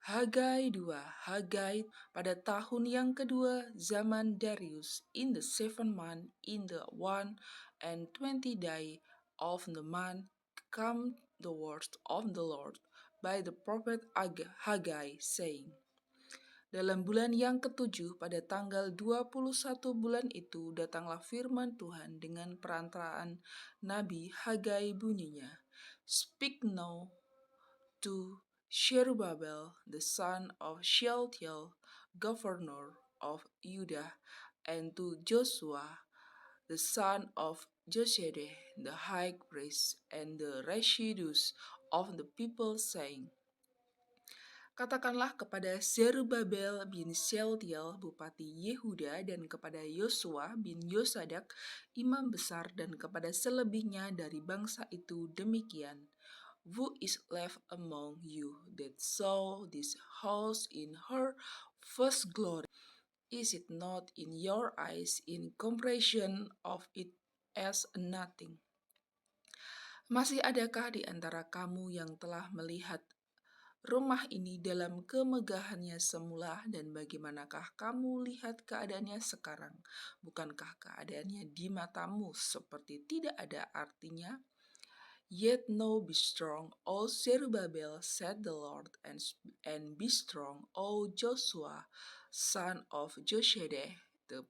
Hagai 2. Hagai pada tahun yang kedua zaman Darius, in the 7th month, in the 21st day of the month, come the word of the Lord by the prophet Hagai, saying, dalam bulan yang ketujuh pada tanggal 21 bulan itu datanglah firman Tuhan dengan perantaraan Nabi Hagai, bunyinya, Speak now to Zerubbabel the son of Shealtiel, governor of Judah, and to Joshua the son of Josedech the high priest, and the residues of the people, saying, Katakanlah kepada Zerubbabel bin Shealtiel, bupati Yehuda, dan kepada Yosua bin Yosadak, imam besar, dan kepada selebihnya dari bangsa itu demikian, Who is left among you that saw this house in her first glory? Is it not in your eyes in comparison of it as nothing? Masih adakah di antara kamu yang telah melihat rumah ini dalam kemegahannya semula, dan bagaimanakah kamu lihat keadaannya sekarang? Bukankah keadaannya di matamu seperti tidak ada artinya? Yet now be strong, O Zerubbabel, said the Lord, and be strong, O Joshua, son of Josedech, the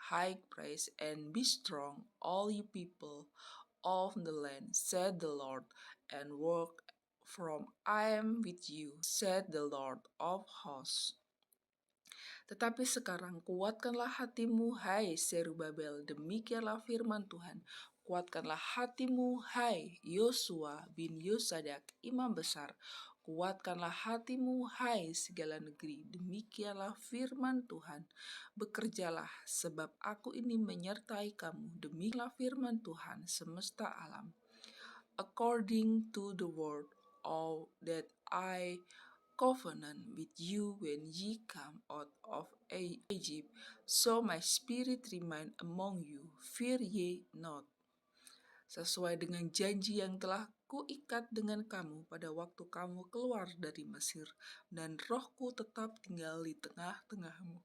high priest, and be strong, all you people of the land, said the Lord, and work, from I am with you, said the Lord of hosts. Tetapi sekarang kuatkanlah hatimu, hai Zerubbabel, demikianlah firman Tuhan. Kuatkanlah hatimu, hai Yosua bin Yosadak, imam besar. Kuatkanlah hatimu, hai segala negeri, demikianlah firman Tuhan. Bekerjalah, sebab aku ini menyertai kamu, demikianlah firman Tuhan semesta alam. According to the word of that I covenant with you when ye come out of Egypt, so my spirit remain among you, fear ye not. Sesuai dengan janji yang telah kuikat dengan kamu pada waktu kamu keluar dari Mesir, dan rohku tetap tinggal di tengah-tengahmu.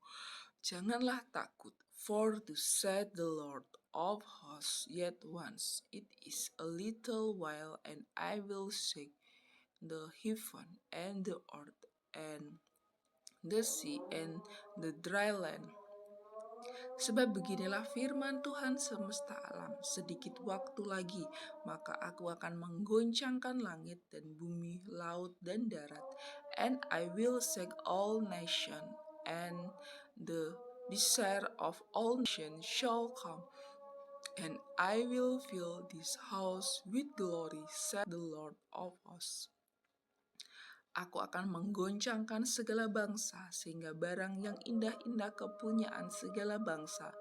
Janganlah takut, for thus said the Lord of hosts, yet once it is a little while, and I will shake the heaven and the earth and the sea and the dry land. Sebab beginilah firman Tuhan semesta alam, sedikit waktu lagi, maka aku akan menggoncangkan langit dan bumi, laut dan darat, and I will shake all nations, and the desire of all nations shall come, and I will fill this house with glory, said the Lord of hosts. Aku akan menggoncangkan segala bangsa, sehingga barang yang indah-indah kepunyaan segala bangsa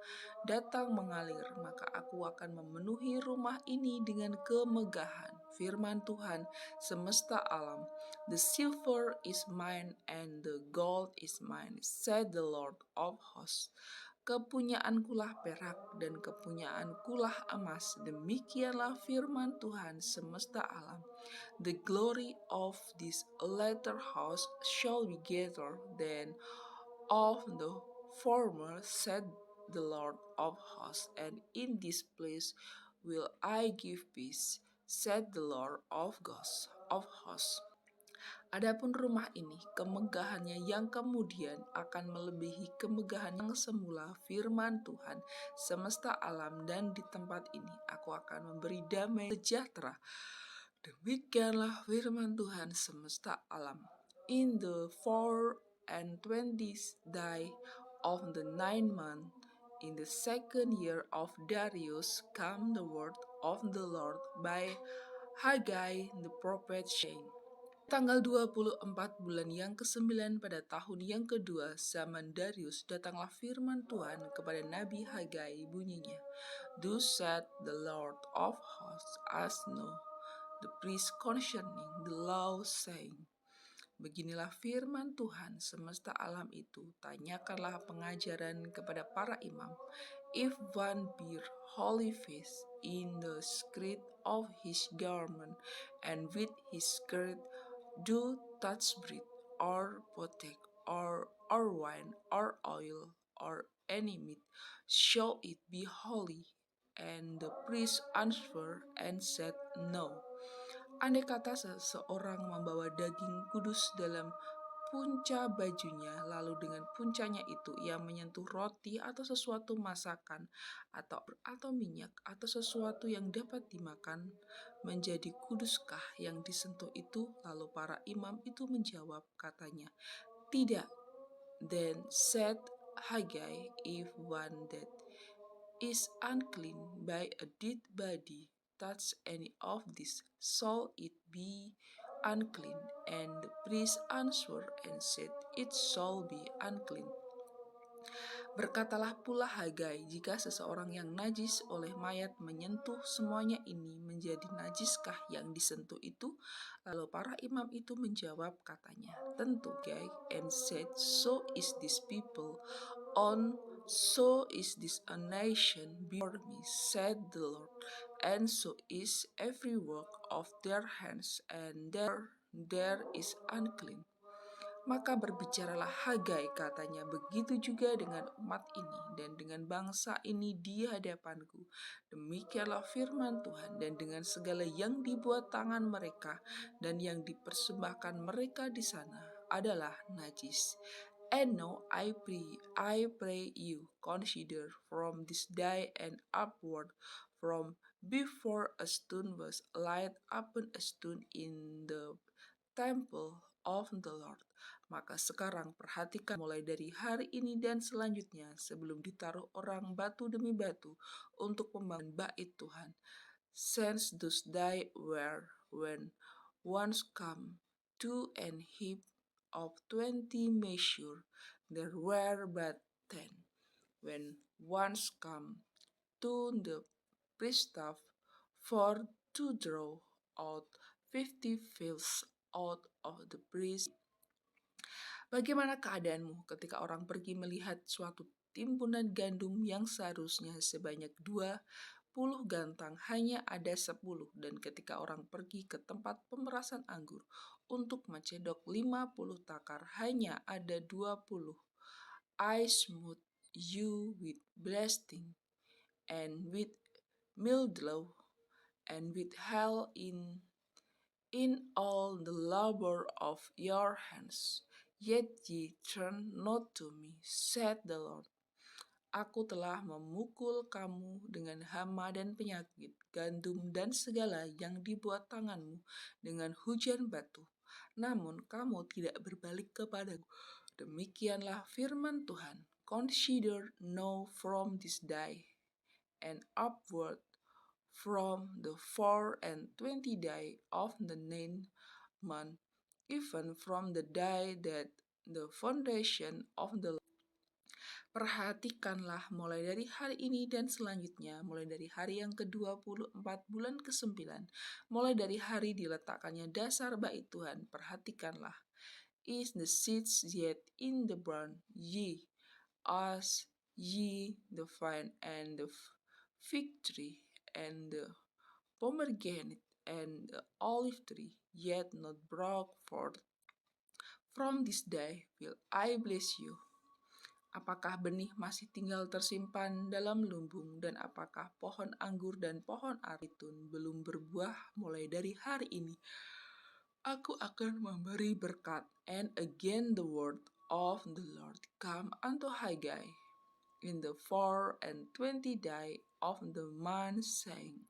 datang mengalir, maka aku akan memenuhi rumah ini dengan kemegahan. Firman Tuhan semesta alam, The silver is mine and the gold is mine, said the Lord of hosts. Kepunyaankulah perak dan kepunyaankulah emas, demikianlah firman Tuhan semesta alam. The glory of this latter house shall be greater than of the former, said the Lord of hosts, and in this place will I give peace, said the Lord of hosts. Adapun rumah ini, kemegahannya yang kemudian akan melebihi kemegahan yang semula, firman Tuhan semesta alam, dan di tempat ini aku akan memberi damai sejahtera. Demikianlah firman Tuhan semesta alam. In the 24th day of the 9th month, in the 2nd year of Darius, came the word of the Lord by Hagai the prophet, saying, Tanggal 24 bulan yang ke-9 pada tahun yang kedua zaman Darius, datanglah firman Tuhan kepada Nabi Hagai, bunyinya, Thus said the Lord of hosts, as know the priest concerning the law, saying, Beginilah firman Tuhan semesta alam itu, tanyakanlah pengajaran kepada para imam. If one bear holy face in the skirt of his garment, and with his skirt do touch bread, or potash, or wine, or oil, or any meat, shall it be holy? And the priest answered and said, No. Andai kata seseorang membawa daging kudus dalam punca bajunya, lalu dengan puncanya itu ia menyentuh roti atau sesuatu masakan atau minyak atau sesuatu yang dapat dimakan, menjadi kuduskah yang disentuh itu? Lalu para imam itu menjawab katanya, Tidak. Then said Haggai, if one that is unclean by a dead body touch any of this, shall it be unclean? And the priest answered and said, It shall be unclean. Berkatalah pula Hagai, jika seseorang yang najis oleh mayat menyentuh semuanya ini, menjadi najiskah yang disentuh itu? Lalu para imam itu menjawab katanya, Tentu, Hagai, and said, So is this people on, so is this a nation before me, said the Lord, and so is every work of their hands, and there is unclean. Maka berbicaralah Hagai, katanya, begitu juga dengan umat ini dan dengan bangsa ini di hadapanku. Demikianlah firman Tuhan, dan dengan segala yang dibuat tangan mereka dan yang dipersembahkan mereka di sana adalah najis. And now I pray you, consider from this day and upward, from before a stone was laid upon a stone in the temple of the Lord. Maka sekarang perhatikan mulai dari hari ini dan selanjutnya, sebelum ditaruh orang batu demi batu untuk membangun bait Tuhan. Since those days were when once come to an heap of 20 measure, there were but 10. When once come to the priesthood for to draw out 50 fields out of the priest. Bagaimana keadaanmu ketika orang pergi melihat suatu timbunan gandum yang seharusnya sebanyak 20 gantang hanya ada 10, dan ketika orang pergi ke tempat pemerasan anggur untuk mencedok 50 takar hanya ada 20. I smooth you with blasting and with mildew and with hail in all the labor of your hands. Yet ye turn not to me, said the Lord. Aku telah memukul kamu dengan hama dan penyakit, gandum dan segala yang dibuat tanganmu dengan hujan batu. Namun kamu tidak berbalik kepadaku. Demikianlah firman Tuhan. Consider now from this day and upward, from the 24th day of the 9th month, even from the day that the foundation of the. Perhatikanlah mulai dari hari ini dan selanjutnya, mulai dari hari yang ke-24 bulan ke-9, mulai dari hari diletakkannya dasar bait Tuhan. Perhatikanlah. Is the seeds yet in the barn, ye, as ye the vine and the fig tree and the pomegranate and the olive tree, yet not brought forth? From this day will I bless you. Apakah benih masih tinggal tersimpan dalam lumbung, dan apakah pohon anggur dan pohon aritun belum berbuah mulai dari hari ini? Aku akan memberi berkat. And again the word of the Lord come unto Haggai in the 24th day of the month, saying.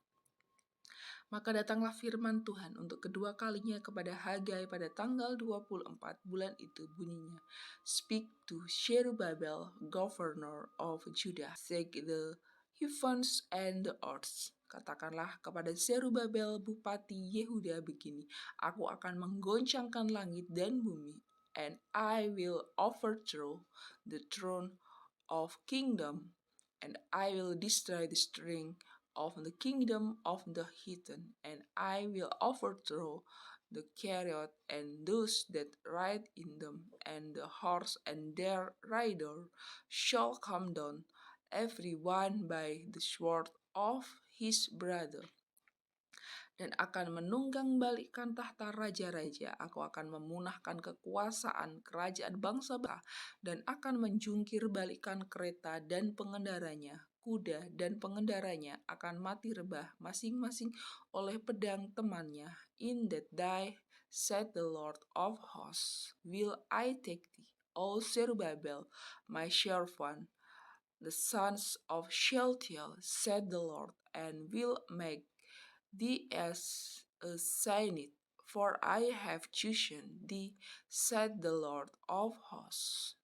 Maka datanglah firman Tuhan untuk kedua kalinya kepada Hagai pada tanggal 24 bulan itu, bunyinya, Speak to Zerubbabel, governor of Judah, shake the heavens and the earth. Katakanlah kepada Zerubbabel bupati Yehuda begini, Aku akan menggoncangkan langit dan bumi, and I will overthrow the throne of kingdom, and I will destroy the strength of the kingdom of the heathen, and I will overthrow the chariot and those that ride in them, and the horse and their rider shall come down, every one by the sword of his brother. dan akan menunggang balikkan tahta raja-raja. Aku akan memunahkan kekuasaan kerajaan bangsa-bangsa dan akan menjungkir balikkan kereta dan pengendaranya. Kuda dan pengendaranya akan mati rebah masing-masing oleh pedang temannya. In that day, said the Lord of hosts, will I take thee, O Zerubbabel, my servant, the sons of Shealtiel, said the Lord, and will make thee as a signet, for I have chosen thee, said the Lord of hosts.